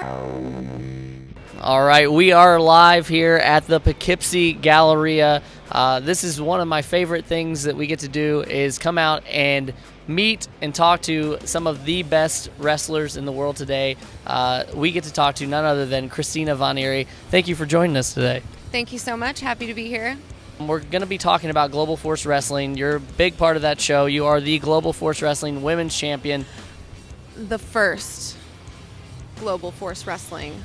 All right, we are live here at the Poughkeepsie Galleria. This is one of my favorite things that we get to do is come out and meet and talk to some of the best wrestlers in the world today. We get to talk to none other than Christina Von Eerie. Thank you for joining us today. Thank you so much. Happy to be here. We're going to be talking about Global Force Wrestling. You're a big part of that show. You are the Global Force Wrestling Women's Champion. The first Global Force Wrestling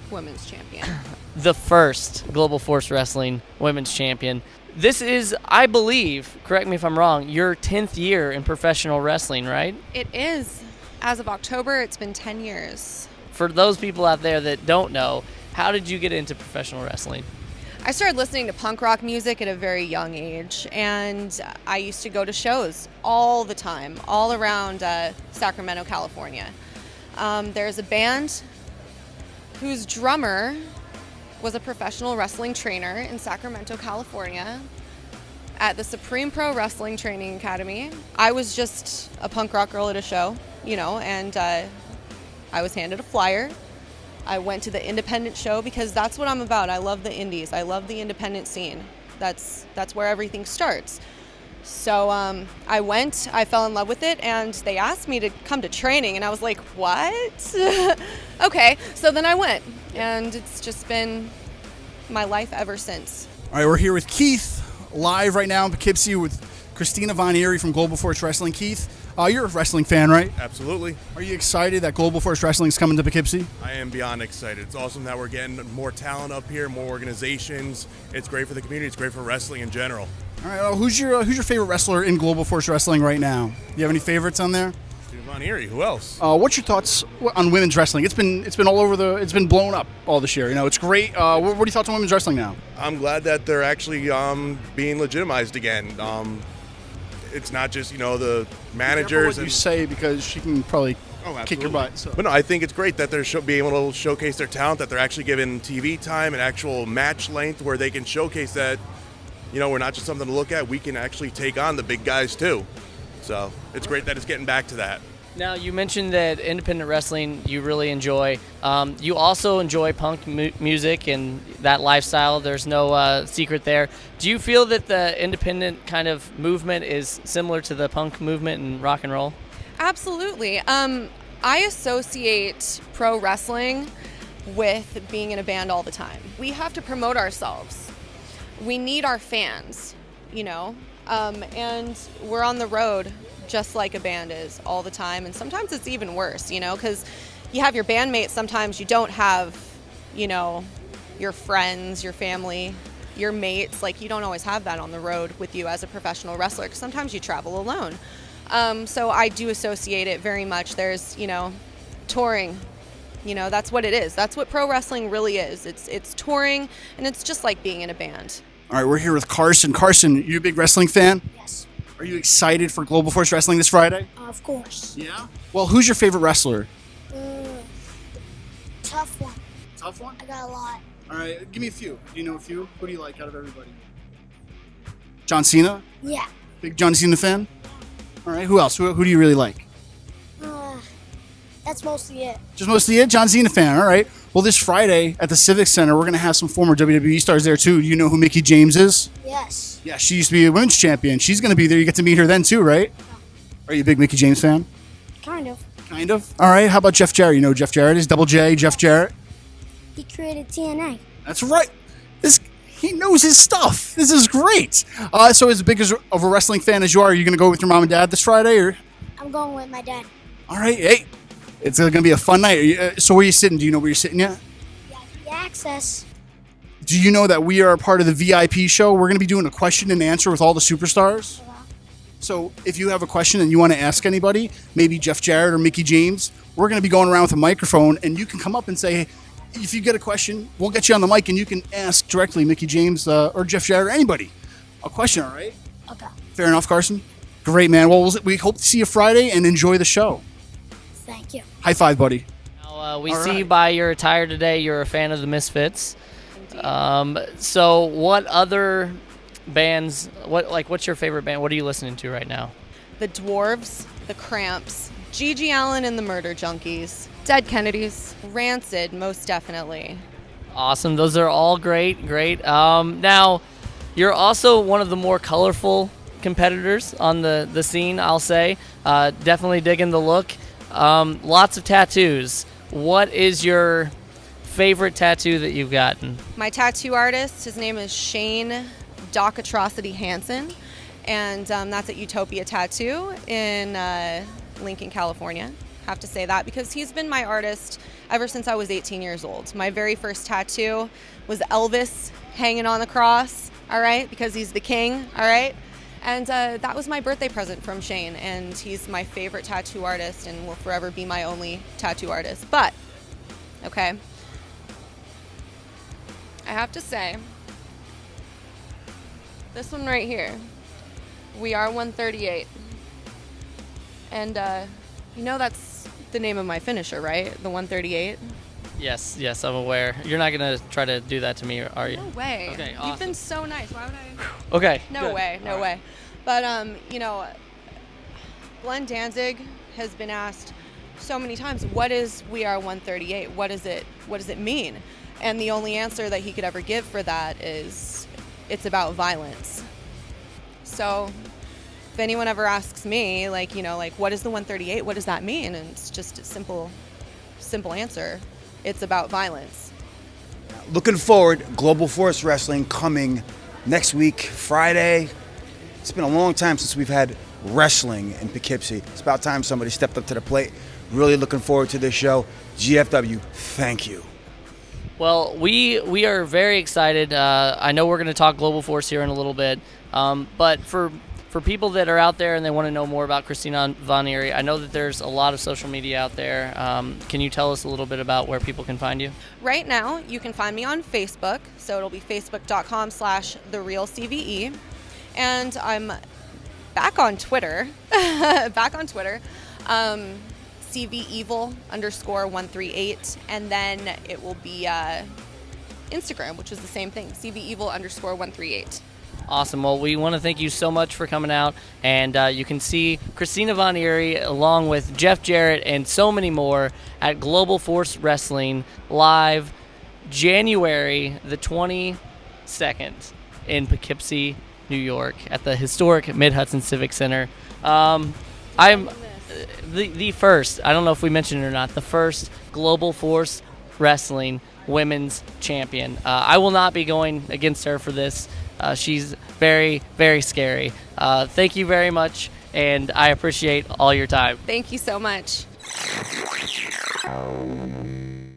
Women's Champion. The first Global Force Wrestling Women's Champion. This is, I believe, correct me if I'm wrong, your 10th year in professional wrestling, right? It is. As of October, it's been 10 years. For those people out there that don't know, how did you get into professional wrestling? I started listening to punk rock music at a very young age, and I used to go to shows all the time, all around Sacramento, California. There's a band whose drummer was a professional wrestling trainer in Sacramento, California at the Supreme Pro Wrestling Training Academy. I was just a punk rock girl at a show, and I was handed a flyer. I went to the independent show because that's what I'm about. I love the indies. I love the independent scene. That's where everything starts. So I went, I fell in love with it, and they asked me to come to training, and I was like, what? Okay, so then I went, and it's just been my life ever since. All right, we're here with Keith, live right now in Poughkeepsie with Christina Von Eerie from Global Force Wrestling. Keith, you're a wrestling fan, right? Absolutely. Are you excited that Global Force Wrestling is coming to Poughkeepsie? I am beyond excited. It's awesome that we're getting more talent up here, more organizations. It's great for the community. It's great for wrestling in general. All right, who's your favorite wrestler in Global Force Wrestling right now? Do you have any favorites on there? Von Eerie. Who else? What's your thoughts on women's wrestling? It's been all over it's been blown up all this year. It's great. What are your thoughts on women's wrestling now? I'm glad that they're actually being legitimized again. It's not just the managers. What you say, because she can probably kick your butt. So. But no, I think it's great that they're being able to showcase their talent. That they're actually given TV time and actual match length where they can showcase that. We're not just something to look at. We can actually take on the big guys too. So it's great that it's getting back to that. Now, you mentioned that independent wrestling you really enjoy. You also enjoy punk music and that lifestyle. There's no secret there. Do you feel that the independent kind of movement is similar to the punk movement in rock and roll? Absolutely. I associate pro wrestling with being in a band all the time. We have to promote ourselves. We need our fans, and we're on the road just like a band is all the time, and sometimes it's even worse, because you have your bandmates, sometimes you don't have, your friends, your family, your mates, like you don't always have that on the road with you as a professional wrestler, because sometimes you travel alone. So I do associate it very much. There's, touring, that's what it is. That's what pro wrestling really is. It's touring, and it's just like being in a band. All right, we're here with Carson. Carson, you a big wrestling fan? Yes. Are you excited for Global Force Wrestling this Friday? Of course. Yeah? Well, who's your favorite wrestler? Tough one. Tough one? I got a lot. All right, give me a few. Do you know a few? Who do you like out of everybody? John Cena? Yeah. Big John Cena fan? All right, who else? Who do you really like? That's mostly it. Just mostly it? John Cena fan, all right. Well, this Friday at the Civic Center, we're going to have some former WWE stars there, too. Do you know who Mickie James is? Yes. Yeah, she used to be a women's champion. She's going to be there. You get to meet her then, too, right? Yeah. Are you a big Mickie James fan? Kind of. Kind of? All right, how about Jeff Jarrett? You know who Jeff Jarrett is? Double J, Jeff Jarrett. He created TNA. That's right. He knows his stuff. This is great. So as big of a wrestling fan as you are you going to go with your mom and dad this Friday? Or? I'm going with my dad. All right, hey. It's going to be a fun night. So where are you sitting? Do you know where you're sitting yet? Yeah, free access. Do you know that we are a part of the VIP show? We're going to be doing a question and answer with all the superstars. So if you have a question and you want to ask anybody, maybe Jeff Jarrett or Mickie James, we're going to be going around with a microphone, and you can come up and say, hey, if you get a question, we'll get you on the mic, and you can ask directly Mickie James or Jeff Jarrett or anybody a question, all right? Okay. Fair enough, Carson? Great, man. Well, we hope to see you Friday and enjoy the show. Thank you. High five, buddy. Now, we see by your attire today you're a fan of the Misfits. So what other bands, what's your favorite band? What are you listening to right now? The Dwarves, the Cramps, Gigi Allen and the Murder Junkies. Dead Kennedys. Rancid, most definitely. Awesome. Those are all great. Now, you're also one of the more colorful competitors on the scene, I'll say. Definitely digging the look. Lots of tattoos. What is your favorite tattoo that you've gotten? My tattoo artist, his name is Shane Doc Atrocity Hansen, and that's at Utopia Tattoo in Lincoln, California. Have to say that because he's been my artist ever since I was 18 years old. My very first tattoo was Elvis hanging on the cross, all right, because he's the king, all right? And that was my birthday present from Shane, and he's my favorite tattoo artist and will forever be my only tattoo artist. But, okay, I have to say, this one right here, we are 138. And you know that's the name of my finisher, right? The 138? Yes, I'm aware. You're not going to try to do that to me, are you? No way. Okay, awesome. You've been so nice. Why would I? Okay. No good. way. All right. Way. But, you know, Glenn Danzig has been asked so many times, what is We Are 138? What does it mean? And the only answer that he could ever give for that is it's about violence. So if anyone ever asks me, like, what is the 138? What does that mean? And it's just a simple answer. It's about violence. Looking forward, Global Force Wrestling coming next week, Friday. It's been a long time since we've had wrestling in Poughkeepsie. It's about time somebody stepped up to the plate. Really looking forward to this show. GFW, thank you. Well, we are very excited. I know we're going to talk Global Force here in a little bit, but for people that are out there and they want to know more about Christina Von Eerie, I know that there's a lot of social media out there. Can you tell us a little bit about where people can find you? Right now, you can find me on Facebook, so it'll be facebook.com/TheRealCVE, and I'm back on Twitter. CVEvil_138, and then it will be Instagram, which is the same thing, CVEvil_138. Awesome. Well, we want to thank you so much for coming out, and you can see Christina Von Eerie along with Jeff Jarrett and so many more at Global Force Wrestling live January the 22nd in Poughkeepsie, New York at the historic Mid Hudson Civic Center. I'm the first, I don't know if we mentioned it or not, the first Global Force Wrestling women's champion. I will not be going against her for this. She's very, very scary. Thank you very much, and I appreciate all your time. Thank you so much.